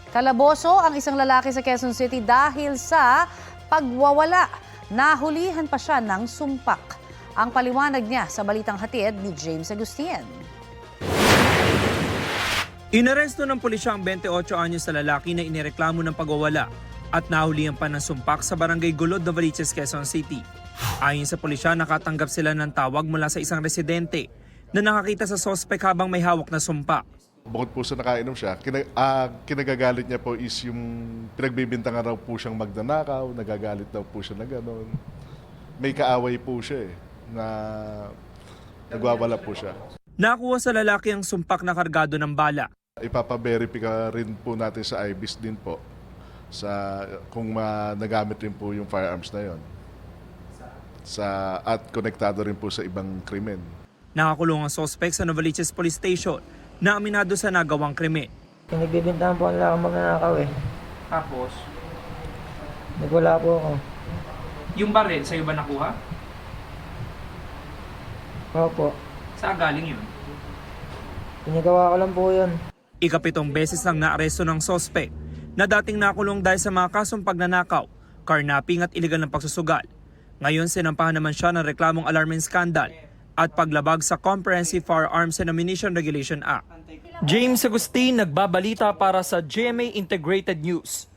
Kalaboso ang isang lalaki sa Quezon City dahil sa pagwawala. Nahulihan pa siya ng sumpak. Ang paliwanag niya sa balitang hatid ni James Agustin. Inaresto ng pulisya ang 28 anyos na lalaki na inireklamo ng pagwawala at nahulihan pa ng sumpak sa barangay Gulod, Novaliches, Quezon City. Ayon sa pulisya, nakatanggap sila ng tawag mula sa isang residente na nakakita sa sospek habang may hawak na sumpak. Bukod po sa nakainom siya, kinagagalit niya po is yung pinagbibintangan raw po siyang magnanakaw, nagagalit daw po siya na gano'n. May kaaway po siya na nagwawala po siya. Nakuha sa lalaki ang sumpak na kargado ng bala. Ipapaverify rin po natin sa IBIS din po kung nagamit rin po yung firearms na yon. At konektado rin po sa ibang krimen. Nakakulong ang sospek sa Novaliches Police Station na aminado sa nagawang krimen. Pinagbibintahan po ang lakang magnanakaw Tapos, Nagwala po ako. yung baril, sa'yo ba nakuha? Opo. Saan galing yun? Pinagawa ko lang po yun. Ikapitong beses ang naaresto ng sospek na dating nakulong dahil sa mga kasong pagnanakaw, carnapping at iligal na pagsusugal. Ngayon sinampahan naman siya ng reklamong alarming scandal at paglabag sa Comprehensive Firearms and Ammunition Regulation Act. James Agustin, nagbabalita para sa GMA Integrated News.